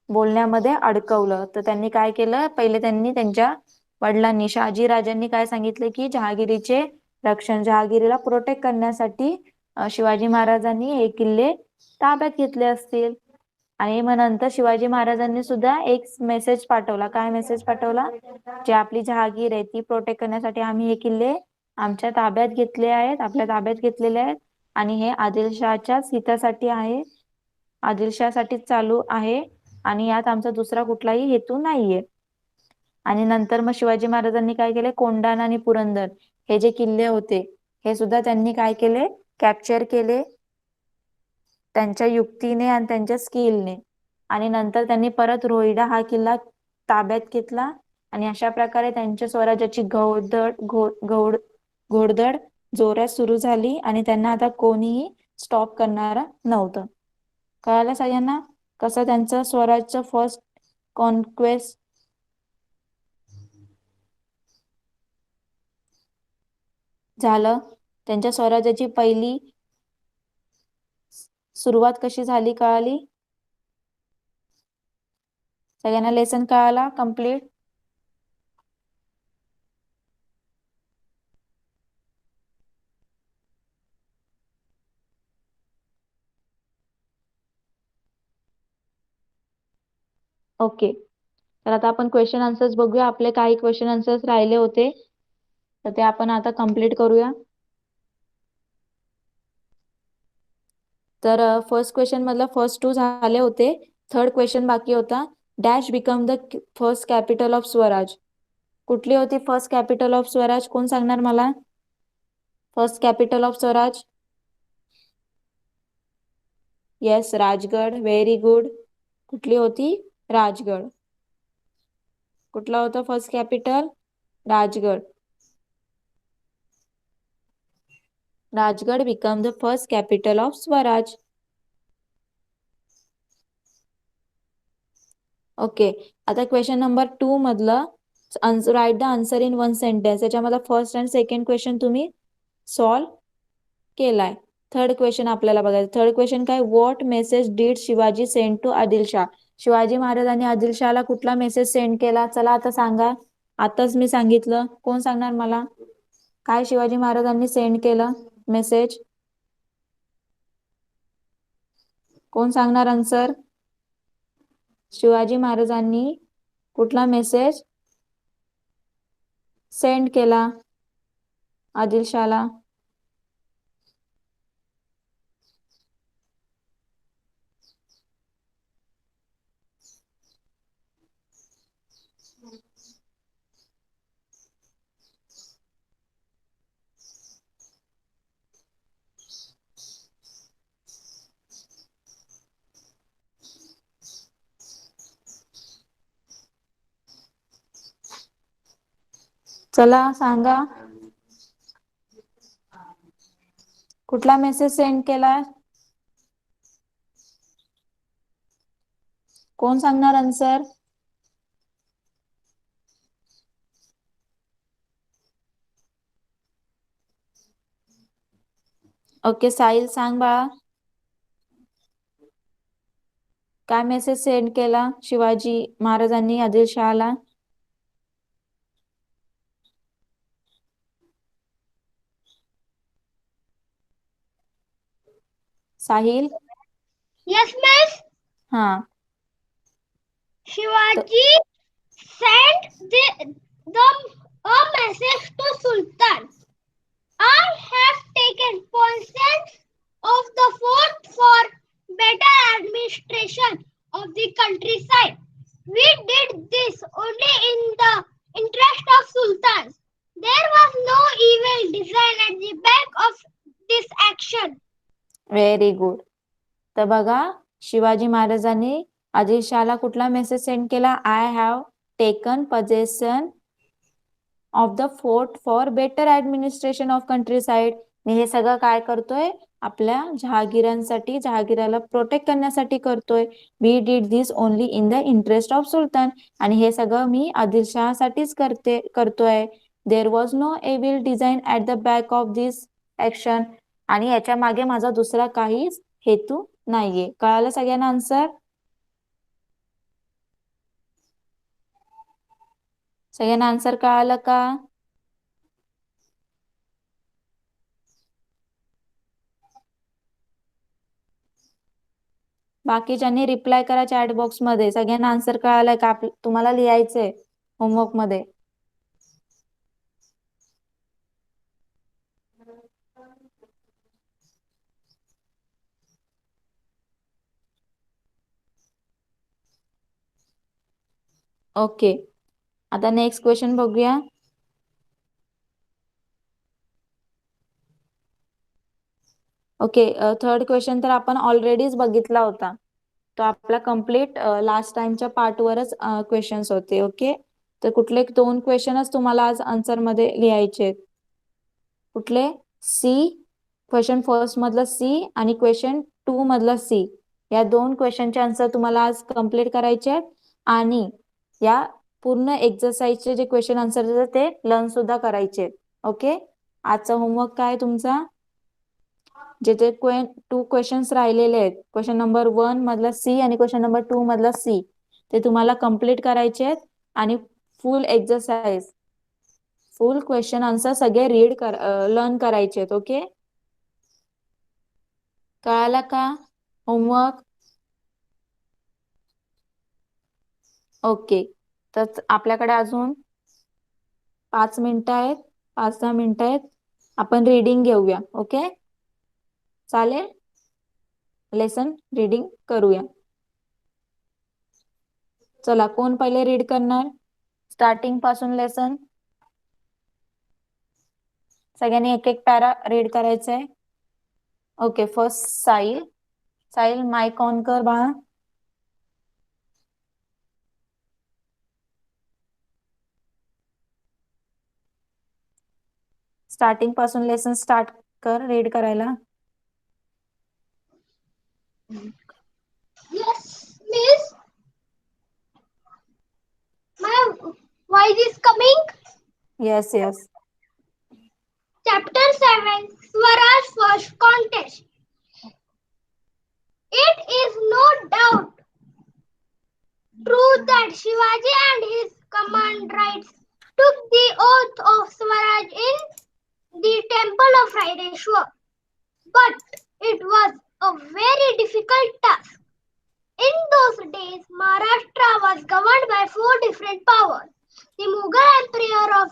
बोलण्यामध्ये अडकवलं. तर त्यांनी काय केलं, पहिले त्यांनी त्यांच्या वडिलांनी शहाजी राजांनी काय सांगितलं की जहागिरीचे रक्षण, जहागिरीला प्रोटेक्ट करण्यासाठी शिवाजी महाराजांनी हे किल्ले ताब्यात घेतले असतील. आणि मग नंतर शिवाजी महाराजांनी सुद्धा एक मेसेज पाठवला. काय मेसेज पाठवला? जे आपली जहागीर आहे ती प्रोटेक्ट करण्यासाठी आम्ही हे किल्ले आमच्या ताब्यात घेतले आहेत, आपल्या ताब्यात घेतलेले आहेत. आणि हे आदिलशहाच्याच हितासाठी आहे, आदिलशहासाठीच चालू आहे आणि यात आमचा दुसरा कुठलाही हेतू नाहीये. आणि नंतर मग शिवाजी महाराजांनी काय केले, कोंढाणा आणि पुरंदर हे जे किल्ले होते हे सुद्धा त्यांनी काय केले, कॅप्चर केले त्यांच्या युक्तीने आणि त्यांच्या स्किलने. आणि नंतर त्यांनी परत रोईडा हा किल्ला ताब्यात घेतला. आणि अशा प्रकारे त्यांच्या स्वराज्याची घोडदड जोरात सुरू झाली आणि त्यांना आता कोणीही स्टॉप करणारा नव्हतं. कळालं सगळ्यांना कसं त्यांचं स्वराज्याचं फर्स्ट कॉन्क्वेस्ट झालं, त्यांच्या स्वराज्याची पहिली सुरुवात कशी झाली कळाली? सगळ्यांना लेसन कळाला कम्प्लीट? ओके, तर आता आपण क्वेश्चन आन्सर्स बघूया. आपले काही क्वेश्चन आन्सर्स राहिले होते तर ते आपण आता कम्प्लीट करूया. तर फर्स्ट क्वेश्चन मधलं फर्स्ट 2 झाले होते. थर्ड क्वेश्चन बाकी होता. Dash become the first capital of Swaraj. कुठली होती फर्स्ट कॅपिटल ऑफ स्वराज? कोण सांगणार मला? First capital of Swaraj? Yes, Rajgad. Very good. कुठली होती? राजगड. कुठला होता first capital? Rajgad. Rajgad become the first capital of Swaraj. Okay, आता क्वेश्चन नंबर 2 मधलं right the answer in one sentence. याच्यामधला फर्स्ट अँड सेकंड क्वेश्चन तुम्ही सॉल्व केलाय. थर्ड क्वेश्चन आपल्याला बघायचं. थर्ड क्वेश्चन काय? What message did Shivaji send to Adilshah. Shivaji महाराजांनी आदिलशहाला कुठला मेसेज सेंड केला? चला आता सांगा. आताच मी सांगितलं, कोण सांगणार मला? काय शिवाजी महाराजांनी सेंड केलं मेसेज? कोण सांगणार आन्सर? शिवाजी महाराजांनी कुठला मेसेज सेंड केला आदिलशाला? चला सांगा, कुठला मेसेज सेंड केला? कोण सांगणार आन्सर? ओके, साहिल सांग बाळा, काय मेसेज सेंड केला शिवाजी महाराजांनी आदिलशहाला? साहिल? Yes, miss. हाँ, Shivaji sent a message to Sultan. I have taken possession of the fort for better administration of the countryside. We did this only in the interest of Sultan. There was no evil design at the back of this action. Very good. तर बघा, शिवाजी महाराजांनी आदिलशहाला कुठला message send केला? I have taken possession of the fort for better administration of countryside. मी हे सगळं काय करतोय? आपल्या जहागिरांसाठी, जहागिराला प्रोटेक्ट करण्यासाठी करतोय. We did this only in the interest of sultan. आणि हे सगळं मी आदिलशहासाठीच करतोय. There was no evil design at the back of this action. आणि याच्या मागे माझा दुसरा काहीच हेतू नाहीये. कळालं सगळ्यांना आन्सर? सगळ्यांना आन्सर कळालं का? बाकीच्यांनी रिप्लाय करा चॅट बॉक्स मध्ये. सगळ्यांना आन्सर कळालाय का? तुम्हाला लिहायचंय होमवर्क मध्ये. ओके, आता नेक्स्ट क्वेश्चन बघूया. ओके, थर्ड क्वेश्चन तर आपण ऑलरेडीच बघितला होता. तो आपला कम्प्लीट लास्ट टाइमच्या पार्टवरच क्वेश्चन्स होते. ओके, तर कुठले 2 क्वेश्चनच तुम्हाला आज आन्सर मध्ये लिहायचे. कुठले? सी, क्वेश्चन फर्स्ट मधलं सी आणि क्वेश्चन 2 मधलं सी. या 2 क्वेश्चनचे आन्सर तुम्हाला आज कम्प्लीट करायचे आहेत. आणि या पूर्ण एक्सरसाइजचे जे क्वेश्चन आन्सर ते लर्न सुद्धा करायचे. ओके, आजचा होमवर्क काय तुमचा? जे 2 क्वेश्चन्स राहिलेले आहेत, क्वेश्चन नंबर 1 मधला सी आणि क्वेश्चन नंबर 2 मधला सी, ते तुम्हाला कम्प्लीट करायचे आहेत. आणि फुल एक्सरसाइज, फुल क्वेश्चन आन्सर सगळे लर्न करायचे आहेत. ओके, कळाला का होमवर्क? ओके, तर आपल्याकडे अजून 5 मिनिटं आहेत, 5-10 मिनिटं आहेत. आपण रीडिंग घेऊया. ओके, चालेल? लेसन रीडिंग करूया. चला, कोण पहिले रीड करणार? स्टार्टिंग पासून लेसन. सगळ्यांनी एक एक पॅरा रीड करायचंय. ओके, first Sahil. Sahil, mike on कर बाळा. स्टार्टिंग पासून लेसन स्टार्ट कर रीड करायला. Yes, miss. My voice is coming. Yes, yes. Chapter 7, Swaraj First Contest. It is no doubt true that Shivaji and his comrades took the oath of Swaraj in the temple of Raireshwar. But it was a very difficult task. In those days, Maharashtra was governed by 4 different powers. The Mughal Emperor of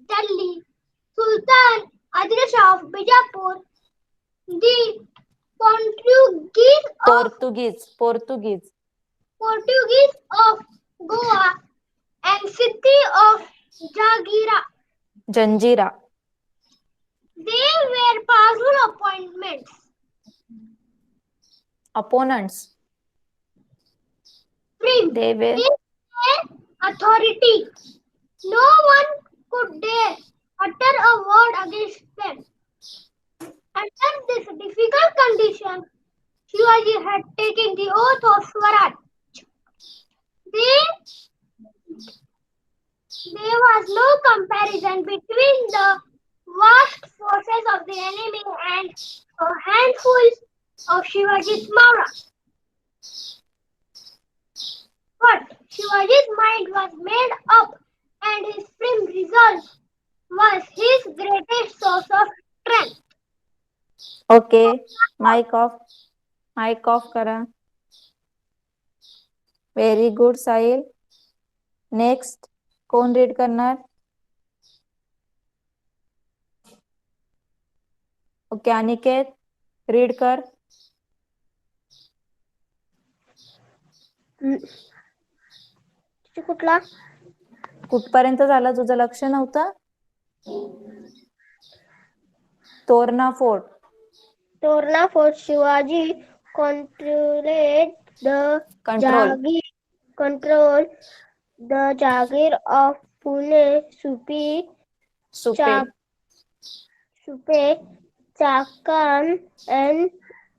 Delhi, Sultan Adil Shah of Bijapur, the Portuguese of Goa, and city of Janjira. They were powerful Opponents. They were authority. No one could dare utter a word against them. Under this difficult condition, Shivaji had taken the oath of Swaraj. There, there was no comparison between the vast forces of the enemy and a handful of Shivaji's Mauras. But Shivaji's mind was made up and his firm resolve was his greatest source of strength. Okay. Mike off करा. Very good Sahil. Next कोण read करणार? Okay Aniket read कर. कुठला? कुठपर्यंत झाला तुझं? लक्ष नव्हतं? Torna fort. Torna Fort Shivaji controlled the control Jagir of Pune, Supe. Supe, Chakan and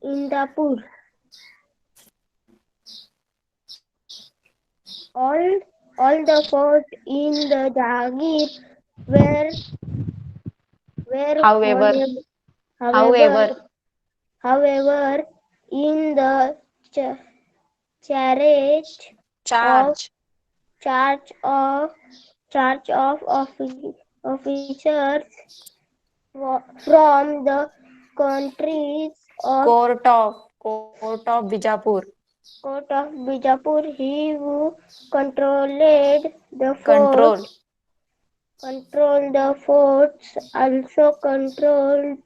Indapur. All the forts in the Jagir were However, however, in the charge of officers from the countries of court of Bijapur. court of Bijapur, he who controlled the control forts also controlled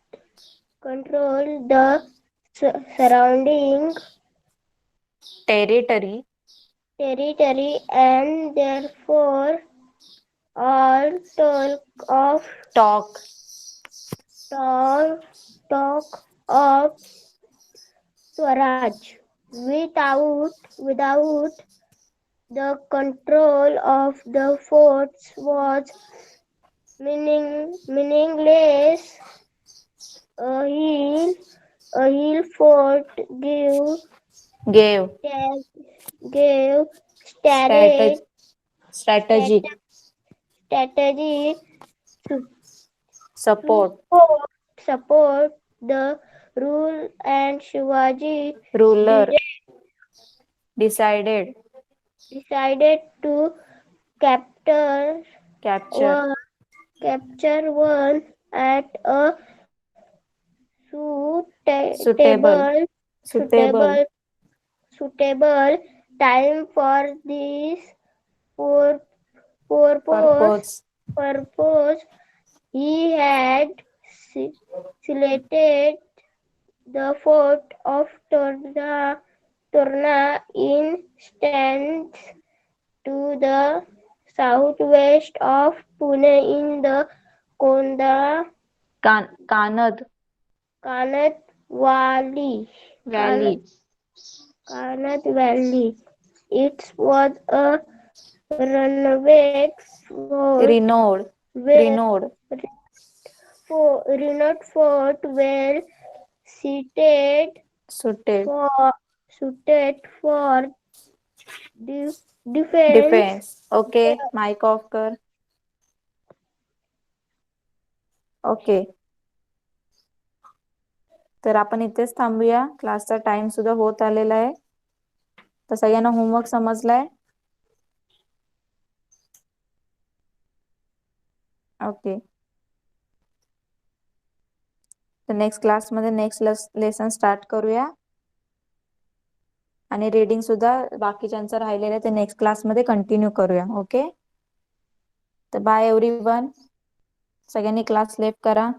the surrounding territory and therefore all talk of Swaraj without the control of the forts was meaningless. A hill fort gave strategic strategy support the rule, and Shivaji ruler decided to capture one at a suitable suitable time for this purpose. He had selected the fort of Torna in stands to the southwest of Pune in the Kanad Valley. It was a renowned fort well suited for defense. Okay mike off कर. Okay तर आपण इथेच थांबूया. क्लासचा time सुद्धा होत आलेला आहे. तर सगळ्यांना होमवर्क समजलाय? ओके तर नेक्स्ट क्लासमध्ये नेक्स्ट लेसन स्टार्ट करूया. आणि रीडिंग सुद्धा बाकीच्यांचं राहिलेलं आहे ते नेक्स्ट क्लासमध्ये कंटिन्यू करूया. ओके तर बाय एव्हरीवन. सगळ्यांनी क्लास लेफ्ट करा.